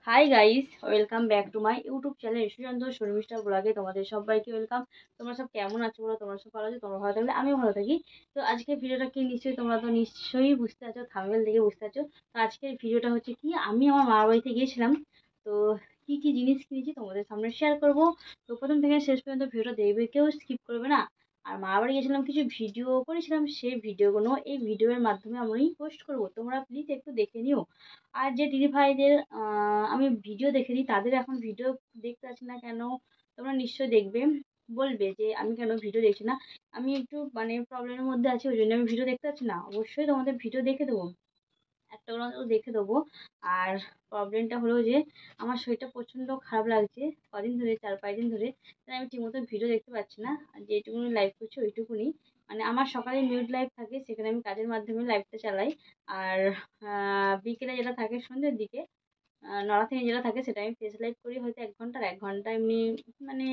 High guys, welcome back to my YouTube channel Sushanta Sharmistha ব্লগে তোমাদের সবাইকে ওয়েলকাম। তোমরা সব কেমন আছো বলো? তোমরা সব ভালো আছো? তোমরা ভালো থাকলে আমিও ভালো থাকি। তো আজকের ভিডিওটা কি তোমরা তো নিশ্চয়ই বুঝতে পারছো, থাম্বনেল দেখে বুঝতে পারছো। তো আজকের ভিডিওটা হচ্ছে কি, আমি আমার মামার বাড়িতে গিয়েছিলাম। তো কি কি জিনিস কিনেছি তোমাদের সামনে শেয়ার করব। তো প্রথম থেকে শেষ পর্যন্ত ভিডিওটা দেখবে, কেউ স্কিপ করবে না। আর মামার বাড়ি গেছিলাম, কিছু ভিডিও করেছিলাম, সেই ভিডিওগুলো এই ভিডিওর মাধ্যমে আমি পোস্ট করব, তোমরা প্লিজ একটু দেখে নিও। আর যে দিদিভাইদের আমি ভিডিও দেখে দিই, তাদের এখন ভিডিও দেখতে পাচ্ছি না কেন, তোমরা নিশ্চয়ই দেখবে, বলবে যে আমি কেন ভিডিও দেখছি না। আমি একটু মানে প্রবলেমের মধ্যে আছি, ওই জন্য আমি ভিডিও দেখতে পাচ্ছি না। অবশ্যই তোমাদের ভিডিও দেখে দেবো, একটা করে দেখে দেবো। আর প্রবলেমটা হলো যে আমার শরীরটা প্রচণ্ড খারাপ লাগছে কদিন ধরে, 4-5 দিন ধরে। তাই আমি ঠিকমতো ভিডিও দেখতে পাচ্ছি না। আর যেটুকুনি লাইভ করছি ওইটুকুনি, মানে আমার সকালে মিউট লাইভ থাকে, সেখানে আমি কাজের মাধ্যমে লাইভটা চালাই। আর বিকেলে যেটা থাকে সন্ধ্যের দিকে, 9টা থেকে যেটা থাকে, সেটা আমি ফেস লাইভ করি, হয়তো 1 ঘন্টা, আর 1 ঘন্টা এমনি মানে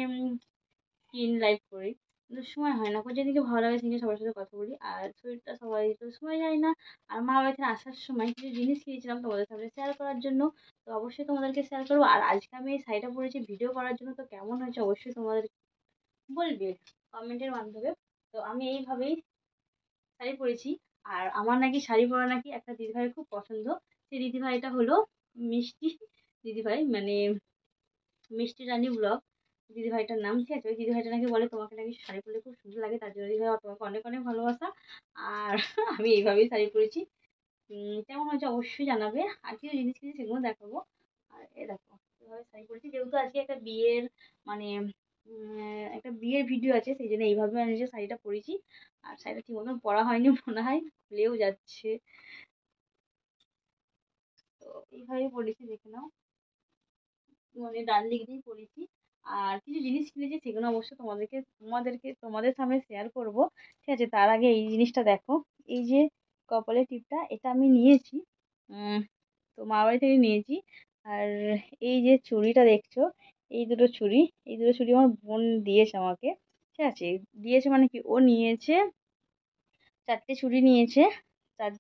স্ক্রিন লাইভ করি। কিন্তু সময় হয় না, যেদিকে ভালো লাগে সেদিকে সবার সাথে কথা বলি। আর শরীরটা সবাই তো সময় যায় না। আর মা বাড়ি থেকে আসার সময় কিছু জিনিস কিনেছিলাম তোমাদের সামনে শেয়ার করার জন্য। তো অবশ্যই তোমাদেরকে শেয়ার করবো। আর আজকে আমি এই শাড়িটা পরেছি ভিডিও করার জন্য, তো কেমন হয়েছে অবশ্যই তোমাদের বলবে কমেন্টের মাধ্যমে। তো আমি এইভাবেই শাড়ি পরেছি। আর আমার নাকি শাড়ি পরা নাকি একটা দিদিভাইয়ের খুব পছন্দ। সেই দিদিভাইটা হলো মিষ্টি দিদিভাই, মানে মিষ্টি রানী ব্লগ দিদিভাইটার নাম। ঠিক আছে, ওই দিদিভাইটা নাকি বলে তোমাকে নাকি শাড়ি পরলে খুব সুন্দর লাগে, তার জন্য দিদিভাই তোমাকে অনেক অনেক ভালোবাসা। আর আমি এইভাবেই শাড়ি পরেছি। কেমন হয়েছে অবশ্যই জানাবে। আর কিছু জিনিস কিনেছি সেগুলো দেখাবো। আর এ দেখো এভাবে শাড়ি পরেছি, যেহেতু আজকে একটা বিয়ের মানে একটা বিয়ের ভিডিও আছে, সেই জন্য এইভাবে আমি যে শাড়িটা পরেছি। আর শাড়িটা ঠিক মতন পরা হয়নি মনে হয়, খুলেও যাচ্ছে। তো এইভাবেই পরেছি, দেখে নাও, মানে ডান দিক দিয়েই পরেছি। আর কিছু জিনিস কিনেছি, সেগুলো অবশ্যই তোমাদের সামনে শেয়ার করব। ঠিক আছে, তার আগে এই জিনিসটা দেখো। এই যে কপালের টিপটা, এটা আমি নিয়েছি, তো মামাবাড়ি থেকে নিয়েছি। আর এই যে চুড়িটা দেখছো, এই দুটো চুড়ি আমার বোন দিয়েছে আমাকে। ঠিক আছে, দিয়েছে মানে কি, ও নিয়েছে 4টে চুড়ি নিয়েছে। চার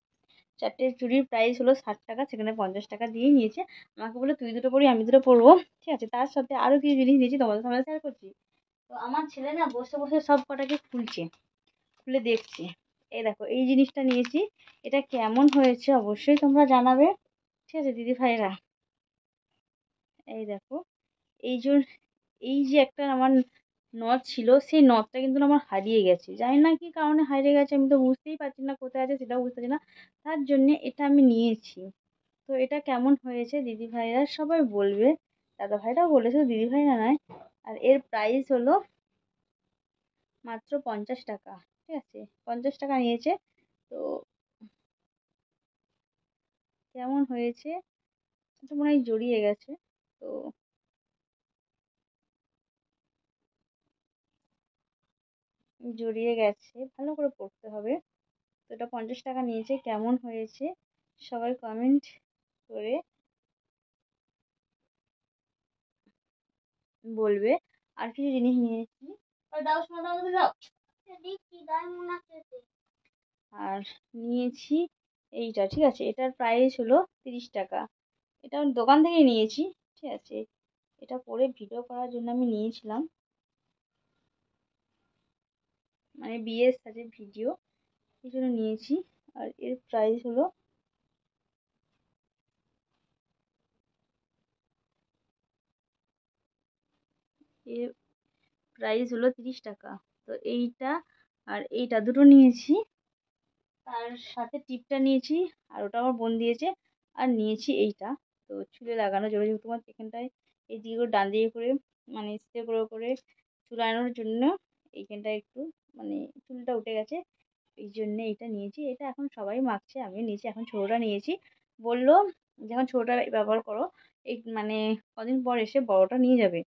4টে চুড়ির প্রাইস হলো 60 টাকা, সেখানে 50 টাকা দিয়েই নিয়েছে। আমাকে বলে তুই দুটো পরবি, আমি দুটো পরবো। ঠিক আছে, তার সাথে আরও কিছু জিনিস নিয়েছি, তোমাদের সামনে শেয়ার করছি। তো আমার ছেলে না বসে বসে সব কটাকে খুলে দেখছে। এই দেখো এই জিনিসটা নিয়েছি, এটা কেমন হয়েছে অবশ্যই তোমরা জানাবে। ঠিক আছে দিদি ভাইরা, এই দেখো, এই যে এই যে একটা আমার নথ ছিল, সেই নথটা কিন্তু আমার হারিয়ে গেছে, জানি না কি কারণে হারিয়ে গেছে, আমি তো বুঝতেই পারছি না কোথায় আছে, সেটাও বুঝতে পারছি না। তার জন্যে এটা আমি নিয়েছি। তো এটা কেমন হয়েছে দিদি ভাইরা সবাই বলবে। দাদা ভাইরাও বলেছে, দিদি ভাইরা নয়। আর এর প্রাইস হলো মাত্র 50 টাকা। ঠিক আছে, 50 টাকা নিয়েছে। তো কেমন হয়েছে, এটা মনে হয় জড়িয়ে গেছে। তো জড়িয়ে গেছে, ভালো করে পড়তে হবে। তো এটা 50 টাকা নিয়েছে, কেমন হয়েছে সবাই কমেন্ট করে বলবে। আর কিছু জিনিস নিয়েছি, আর নিয়েছি এইটা। ঠিক আছে, এটার প্রাইস হলো 30 টাকা। এটা আমি দোকান থেকে নিয়েছি। ঠিক আছে, এটা পরে ভিডিও করার জন্য আমি নিয়েছিলাম, মানে বিয়ের সাথে ভিডিও, এই জন্য নিয়েছি। আর এর প্রাইস হলো এর প্রাইস হলো 30 টাকা। তো এইটা আর এইটা দুটো নিয়েছি, তার সাথে টিপটা নিয়েছি, আর ওটা আমার বোন দিয়েছে। আর নিয়েছি এইটা, তো চুলে লাগানোর জন্য, যেহেতু তোমার এখানটায় এই দিকে করে ডান দিকে করে মানে স্প্রে করে করে চুলানোর জন্য এইখানটায় একটু মানে চুলটা উঠে গেছে, এই জন্য এইটা নিয়েছি। এটা এখন সবাই মাখছে, আমিও নিয়েছি। এখন ছোটোটা নিয়েছি, বললো যখন ছোটোটা ব্যবহার করো, এই মানে কদিন পর এসে বড়টা নিয়ে যাবে।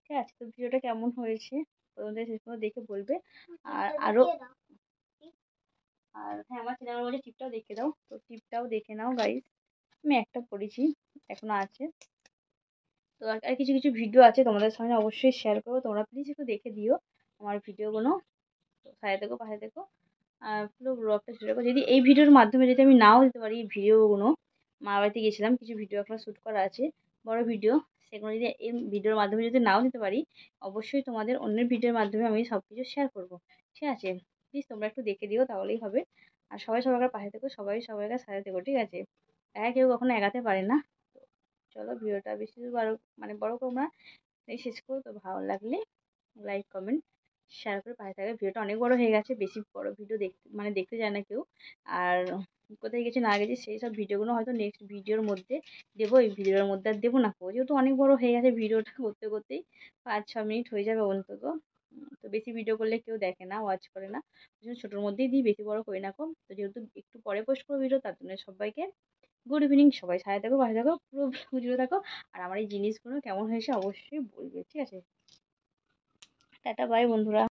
ঠিক আছে, তো ভিডিওটা কেমন হয়েছে তোমাদের শেষ পর্যন্ত দেখে বলবে। আর আরও আর হ্যাঁ, আমার ছেলে আমার বলছে টিপটাও দেখে দাও, তো টিপটাও দেখে নাও গাইস। আমি একটা পড়েছি, এখনো আছে। তো আর কিছু কিছু ভিডিও আছে তোমাদের সামনে অবশ্যই শেয়ার করবো, তোমরা প্লিজ একটু দেখে দিও আমার ভিডিওগুলো। তো সাথে থেকো, পাশে থেকো। আর পুরো ব্লগটা শেয়ার করো। যদি এই ভিডিওর মাধ্যমে যদি আমি নাও দিতে পারি এই ভিডিওগুলো, মা বাড়িতে গেছিলাম, কিছু ভিডিও এখনো শ্যুট করা আছে, বড় ভিডিও। সেগুলো যদি এই ভিডিওর মাধ্যমে যদি নাও দিতে পারি, অবশ্যই তোমাদের অন্যের ভিডিওর মাধ্যমে আমি সব কিছু শেয়ার করবো। ঠিক আছে, প্লিজ তোমরা একটু দেখে দিও, তাহলেই হবে। আর সবাই সবার পাশে থেকো, সবাই সবাইকার সাথে থেকো, ঠিক আছে? কেউ কখনো এগাতে পারে না। তো চলো, ভিডিওটা বেশি বড় মানে বড় করবো না, এই শেষ করো। তো ভালো লাগলে লাইক কমেন্ট শেয়ার করে পাশে থাকবে। ভিডিওটা অনেক বড় হয়ে গেছে, বেশি বড় ভিডিও দেখতে যায় না কেউ। আর কোথায় গেছে না গেছে সেই সব ভিডিওগুলো হয়তো নেক্সট ভিডিওর মধ্যে দেবো, এই ভিডিওর মধ্যে আর দেবো না, যেহেতু অনেক বড় হয়ে গেছে ভিডিওটা করতে করতেই 5-6 মিনিট হয়ে যাবে অন্তত। তো বেশি ভিডিও করলে কেউ দেখে না, ওয়াচ করে না, ওই জন্য ছোটোর মধ্যেই দিই, বেশি বড় করি না কম। তো যেহেতু একটু পরে পোস্ট করবো ভিডিও, তার জন্য সবাইকে গুড ইভিনিং। সবাই সাথে থাকো, পাশে থাকো, পুরো জুড়ে থাকো। আর আমার এই জিনিসগুলো কেমন হয়েছে অবশ্যই বলবে, ঠিক আছে? টাটা বাই বন্ধুরা।